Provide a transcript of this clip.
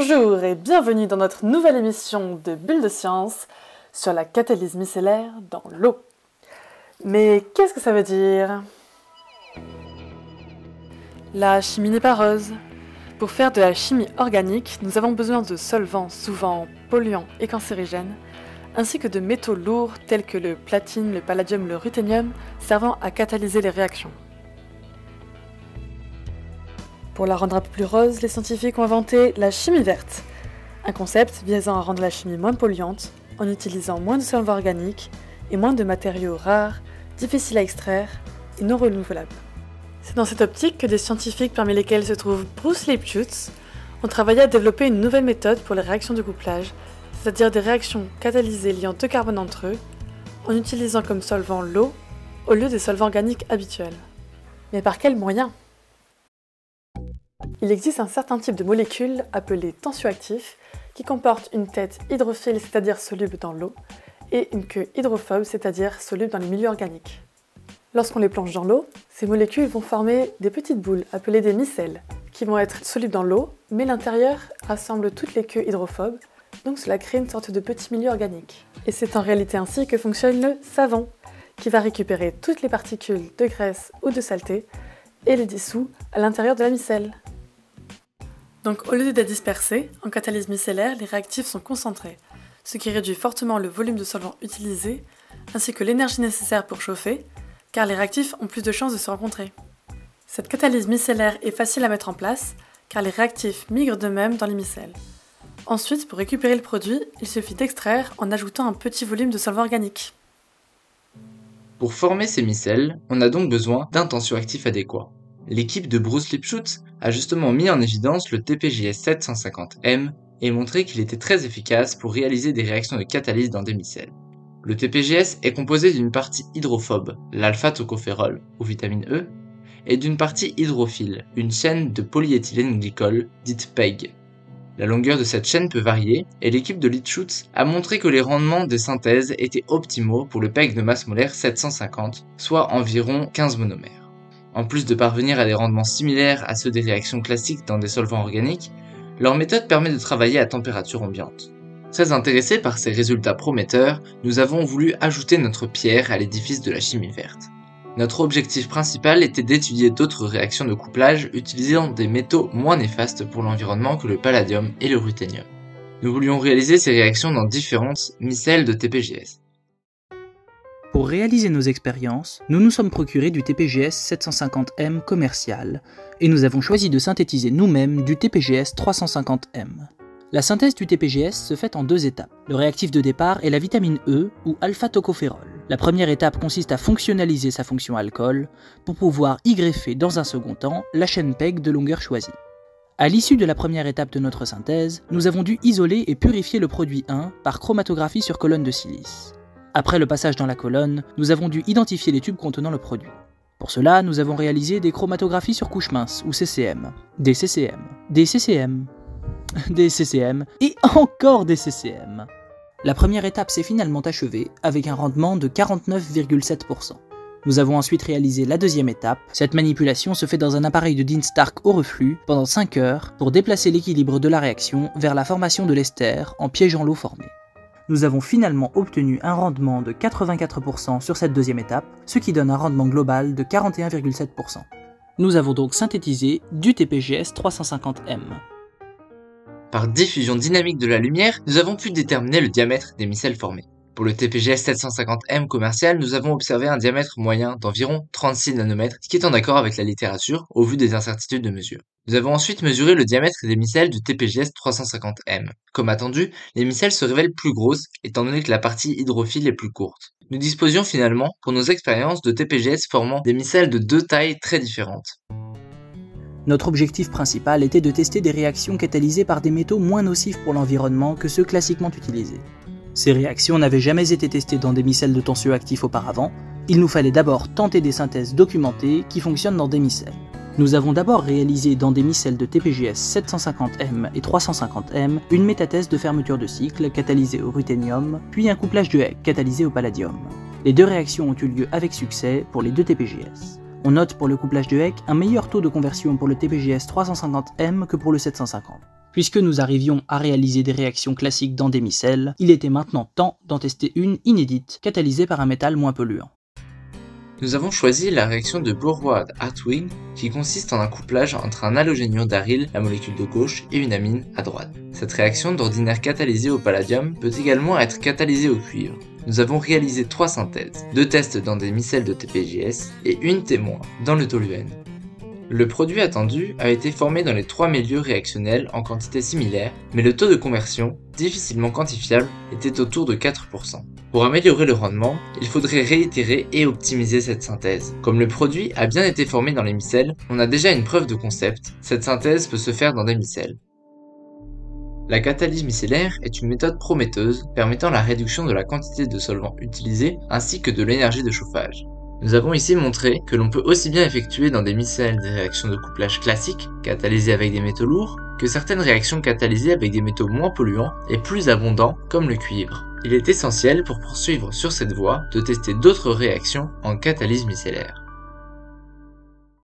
Bonjour et bienvenue dans notre nouvelle émission de Bulle de Science sur la catalyse micellaire dans l'eau. Mais qu'est-ce que ça veut dire? La chimie n'est pas rose. Pour faire de la chimie organique, nous avons besoin de solvants souvent polluants et cancérigènes, ainsi que de métaux lourds tels que le platine, le palladium, le ruthénium, servant à catalyser les réactions. Pour la rendre un peu plus rose, les scientifiques ont inventé la chimie verte, un concept visant à rendre la chimie moins polluante en utilisant moins de solvants organiques et moins de matériaux rares, difficiles à extraire et non renouvelables. C'est dans cette optique que des scientifiques, parmi lesquels se trouve Bruce Lipschutz, ont travaillé à développer une nouvelle méthode pour les réactions de couplage, c'est-à-dire des réactions catalysées liant deux carbones entre eux, en utilisant comme solvant l'eau au lieu des solvants organiques habituels. Mais par quels moyens ? Il existe un certain type de molécules appelées tensioactifs qui comportent une tête hydrophile, c'est-à-dire soluble dans l'eau, et une queue hydrophobe, c'est-à-dire soluble dans les milieux organiques. Lorsqu'on les plonge dans l'eau, ces molécules vont former des petites boules appelées des micelles, qui vont être solubles dans l'eau, mais l'intérieur rassemble toutes les queues hydrophobes, donc cela crée une sorte de petit milieu organique. Et c'est en réalité ainsi que fonctionne le savon, qui va récupérer toutes les particules de graisse ou de saleté et les dissout à l'intérieur de la micelle. Donc au lieu d'être dispersés, en catalyse micellaire, les réactifs sont concentrés, ce qui réduit fortement le volume de solvant utilisé, ainsi que l'énergie nécessaire pour chauffer, car les réactifs ont plus de chances de se rencontrer. Cette catalyse micellaire est facile à mettre en place, car les réactifs migrent d'eux-mêmes dans les micelles. Ensuite, pour récupérer le produit, il suffit d'extraire en ajoutant un petit volume de solvant organique. Pour former ces micelles, on a donc besoin d'un tensioactif adéquat. L'équipe de Bruce Lipschutz a justement mis en évidence le TPJS 750M et montré qu'il était très efficace pour réaliser des réactions de catalyse dans des micelles. Le TPJS est composé d'une partie hydrophobe, l'alpha-tocophérol, ou vitamine E, et d'une partie hydrophile, une chaîne de polyéthylène glycol, dite PEG. La longueur de cette chaîne peut varier, et l'équipe de Lipschutz a montré que les rendements de synthèse étaient optimaux pour le PEG de masse molaire 750, soit environ 15 monomères. En plus de parvenir à des rendements similaires à ceux des réactions classiques dans des solvants organiques, leur méthode permet de travailler à température ambiante. Très intéressés par ces résultats prometteurs, nous avons voulu ajouter notre pierre à l'édifice de la chimie verte. Notre objectif principal était d'étudier d'autres réactions de couplage utilisant des métaux moins néfastes pour l'environnement que le palladium et le ruthénium. Nous voulions réaliser ces réactions dans différentes micelles de TPJS. Pour réaliser nos expériences, nous nous sommes procurés du TPJS 750M commercial et nous avons choisi de synthétiser nous-mêmes du TPJS 350M. La synthèse du TPJS se fait en deux étapes. Le réactif de départ est la vitamine E ou alpha-tocophérol. La première étape consiste à fonctionnaliser sa fonction alcool pour pouvoir y greffer dans un second temps la chaîne PEG de longueur choisie. À l'issue de la première étape de notre synthèse, nous avons dû isoler et purifier le produit 1 par chromatographie sur colonne de silice. Après le passage dans la colonne, nous avons dû identifier les tubes contenant le produit. Pour cela, nous avons réalisé des chromatographies sur couche mince, ou CCM, des CCM, des CCM, des CCM, et encore des CCM. La première étape s'est finalement achevée avec un rendement de 49,7%. Nous avons ensuite réalisé la deuxième étape. Cette manipulation se fait dans un appareil de Dean Stark au reflux pendant 5 heures pour déplacer l'équilibre de la réaction vers la formation de l'ester en piégeant l'eau formée. Nous avons finalement obtenu un rendement de 84% sur cette deuxième étape, ce qui donne un rendement global de 41,7%. Nous avons donc synthétisé du TPJS 350M. Par diffusion dynamique de la lumière, nous avons pu déterminer le diamètre des micelles formées. Pour le TPJS 750M commercial, nous avons observé un diamètre moyen d'environ 36 nanomètres, ce qui est en accord avec la littérature au vu des incertitudes de mesure. Nous avons ensuite mesuré le diamètre des micelles du TPJS 350M. Comme attendu, les micelles se révèlent plus grosses, étant donné que la partie hydrophile est plus courte. Nous disposions finalement, pour nos expériences, de TPJS formant des micelles de deux tailles très différentes. Notre objectif principal était de tester des réactions catalysées par des métaux moins nocifs pour l'environnement que ceux classiquement utilisés. Ces réactions n'avaient jamais été testées dans des micelles de tensioactifs auparavant, il nous fallait d'abord tenter des synthèses documentées qui fonctionnent dans des micelles. Nous avons d'abord réalisé dans des micelles de TPJS 750M et 350M une métathèse de fermeture de cycle catalysée au ruthénium, puis un couplage de Heck catalysé au palladium. Les deux réactions ont eu lieu avec succès pour les deux TPJS. On note pour le couplage de Heck un meilleur taux de conversion pour le TPJS 350M que pour le 750. Puisque nous arrivions à réaliser des réactions classiques dans des micelles, il était maintenant temps d'en tester une inédite, catalysée par un métal moins polluant. Nous avons choisi la réaction de Borroad-Hartwig qui consiste en un couplage entre un halogéniure d'aryl, la molécule de gauche, et une amine à droite. Cette réaction, d'ordinaire catalysée au palladium, peut également être catalysée au cuivre. Nous avons réalisé 3 synthèses, 2 tests dans des micelles de TPJS et une témoin dans le toluène. Le produit attendu a été formé dans les 3 milieux réactionnels en quantité similaire, mais le taux de conversion, difficilement quantifiable, était autour de 4%. Pour améliorer le rendement, il faudrait réitérer et optimiser cette synthèse. Comme le produit a bien été formé dans les micelles, on a déjà une preuve de concept, cette synthèse peut se faire dans des micelles. La catalyse micellaire est une méthode prometteuse permettant la réduction de la quantité de solvant utilisé ainsi que de l'énergie de chauffage. Nous avons ici montré que l'on peut aussi bien effectuer dans des micelles des réactions de couplage classiques, catalysées avec des métaux lourds, que certaines réactions catalysées avec des métaux moins polluants et plus abondants comme le cuivre. Il est essentiel pour poursuivre sur cette voie de tester d'autres réactions en catalyse micellaire.